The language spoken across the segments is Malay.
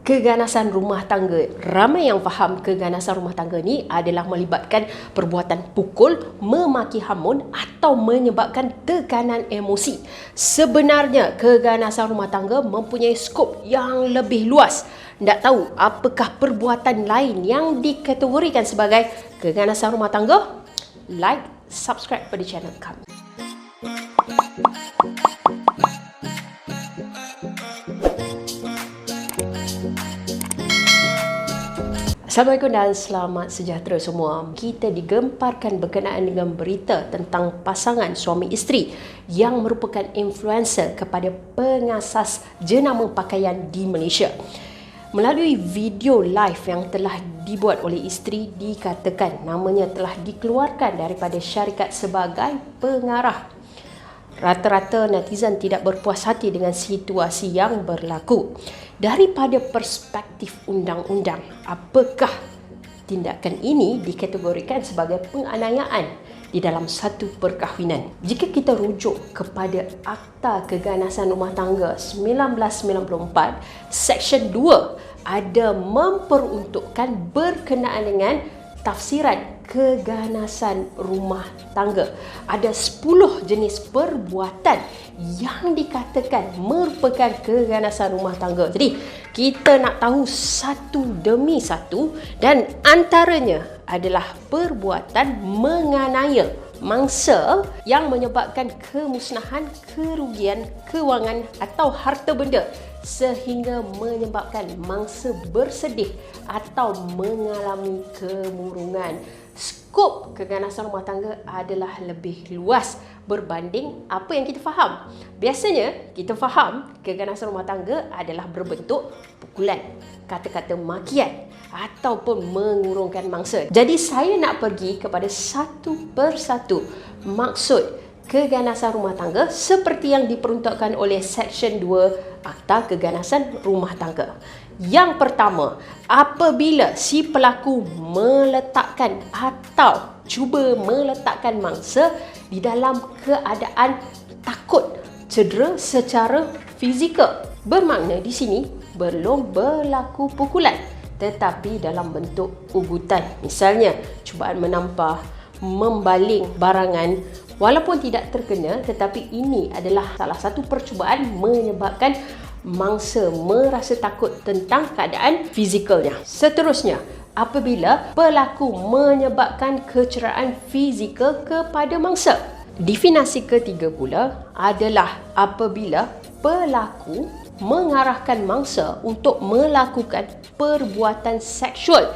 keganasan rumah tangga. Ramai yang faham keganasan rumah tangga ni adalah melibatkan perbuatan pukul, memaki hamun atau menyebabkan tekanan emosi. Sebenarnya keganasan rumah tangga mempunyai skop yang lebih luas. Nak tahu apakah perbuatan lain yang dikategorikan sebagai keganasan rumah tangga? Like, subscribe pada channel kami. Assalamualaikum dan selamat sejahtera semua. Kita digemparkan berkenaan dengan berita tentang pasangan suami isteri yang merupakan influencer kepada pengasas jenama pakaian di Malaysia. Melalui video live yang telah dibuat oleh isteri, dikatakan namanya telah dikeluarkan daripada syarikat sebagai pengarah. Rata-rata netizen tidak berpuas hati dengan situasi yang berlaku. Daripada perspektif undang-undang, apakah tindakan ini dikategorikan sebagai penganiayaan di dalam satu perkahwinan? Jika kita rujuk kepada Akta Keganasan Rumah Tangga 1994, Seksyen 2 ada memperuntukkan berkenaan dengan tafsiran keganasan rumah tangga. Ada 10 jenis perbuatan yang dikatakan merupakan keganasan rumah tangga. Jadi, kita nak tahu satu demi satu, dan antaranya adalah perbuatan menganiaya mangsa yang menyebabkan kemusnahan, kerugian kewangan atau harta benda sehingga menyebabkan mangsa bersedih atau mengalami kemurungan. Skop keganasan rumah tangga adalah lebih luas berbanding apa yang kita faham. Biasanya kita faham keganasan rumah tangga adalah berbentuk pukulan, kata-kata makian ataupun mengurungkan mangsa. Jadi saya nak pergi kepada satu persatu maksud keganasan rumah tangga seperti yang diperuntukkan oleh Seksyen 2 Akta Keganasan Rumah Tangga. Yang pertama, apabila si pelaku meletakkan atau cuba meletakkan mangsa di dalam keadaan takut, cedera secara fizikal. Bermakna di sini belum berlaku pukulan, tetapi dalam bentuk ugutan. Misalnya, cubaan menampar, membaling barangan, walaupun tidak terkena, tetapi ini adalah salah satu percubaan menyebabkan mangsa merasa takut tentang keadaan fizikalnya. Seterusnya, apabila pelaku menyebabkan kecederaan fizikal kepada mangsa. Definisi ketiga pula adalah apabila pelaku mengarahkan mangsa untuk melakukan perbuatan seksual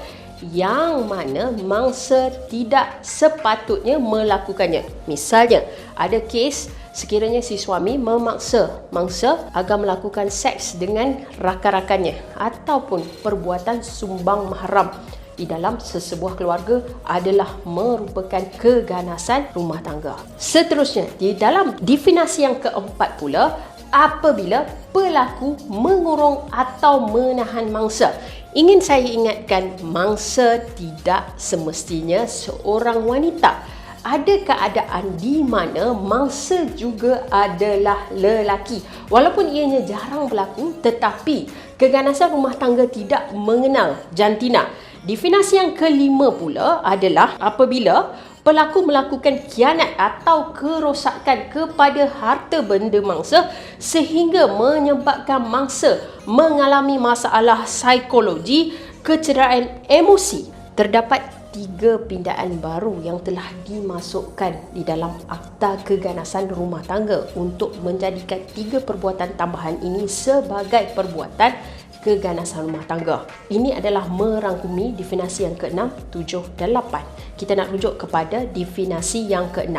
yang mana mangsa tidak sepatutnya melakukannya. Misalnya, ada kes sekiranya si suami memaksa mangsa agar melakukan seks dengan rakan-rakannya ataupun perbuatan sumbang mahram di dalam sesebuah keluarga adalah merupakan keganasan rumah tangga. Seterusnya, di dalam definisi yang keempat pula, apabila pelaku mengurung atau menahan mangsa. Ingin saya ingatkan, mangsa tidak semestinya seorang wanita. Ada keadaan di mana mangsa juga adalah lelaki. Walaupun ianya jarang berlaku, tetapi keganasan rumah tangga tidak mengenal jantina. Definisi yang kelima pula adalah apabila pelaku melakukan khianat atau kerosakan kepada harta benda mangsa sehingga menyebabkan mangsa mengalami masalah psikologi, kecederaan emosi. Terdapat 3 pindaan baru yang telah dimasukkan di dalam Akta Keganasan Rumah Tangga untuk menjadikan 3 perbuatan tambahan ini sebagai perbuatan keganasan rumah tangga. Ini adalah merangkumi definisi yang ke-6, 7 dan 8. Kita nak rujuk kepada definisi yang ke-6.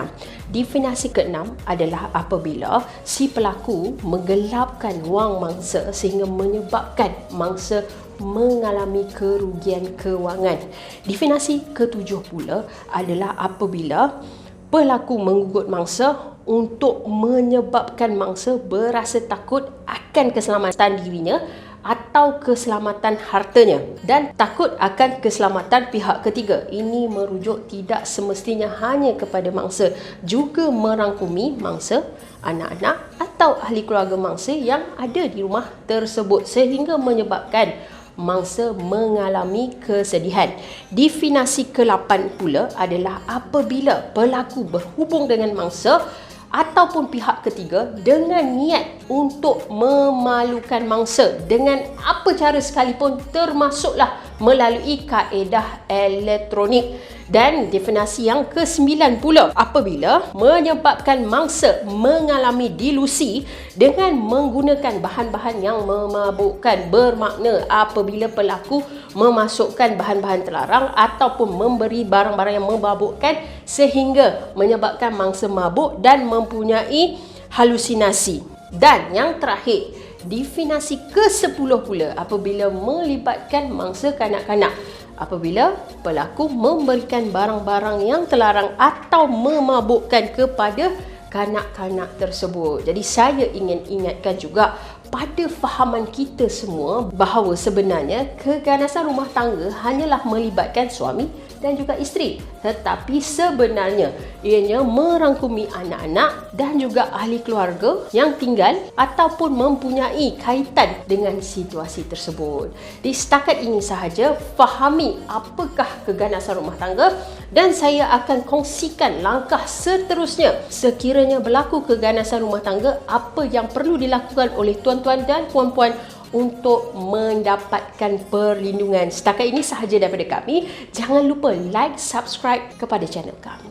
Definisi ke-6 adalah apabila si pelaku menggelapkan wang mangsa sehingga menyebabkan mangsa mengalami kerugian kewangan. Definisi ke-7 pula adalah apabila pelaku menggugut mangsa untuk menyebabkan mangsa berasa takut akan keselamatan dirinya atau keselamatan hartanya dan takut akan keselamatan pihak ketiga. Ini merujuk tidak semestinya hanya kepada mangsa, juga merangkumi mangsa, anak-anak atau ahli keluarga mangsa yang ada di rumah tersebut sehingga menyebabkan mangsa mengalami kesedihan. Definisi ke-8 pula adalah apabila pelaku berhubung dengan mangsa ataupun pihak ketiga dengan niat untuk memalukan mangsa dengan apa cara sekalipun, termasuklah melalui kaedah elektronik. Dan definisi yang ke-9 pula, apabila menyebabkan mangsa mengalami delusi dengan menggunakan bahan-bahan yang memabukkan, bermakna apabila pelaku memasukkan bahan-bahan terlarang ataupun memberi barang-barang yang memabukkan sehingga menyebabkan mangsa mabuk dan mempunyai halusinasi. Dan yang terakhir, definisi ke-10 pula, apabila melibatkan mangsa kanak-kanak, apabila pelaku memberikan barang-barang yang terlarang atau memabukkan kepada kanak-kanak tersebut. Jadi saya ingin ingatkan juga pada fahaman kita semua bahawa sebenarnya keganasan rumah tangga hanyalah melibatkan suami dan juga isteri, tetapi sebenarnya ianya merangkumi anak-anak dan juga ahli keluarga yang tinggal ataupun mempunyai kaitan dengan situasi tersebut. Di setakat ini sahaja, fahami apakah keganasan rumah tangga dan saya akan kongsikan langkah seterusnya sekiranya berlaku keganasan rumah tangga, apa yang perlu dilakukan oleh tuan-tuan dan puan-puan untuk mendapatkan perlindungan. Setakat ini sahaja daripada kami. Jangan lupa like, subscribe kepada channel kami.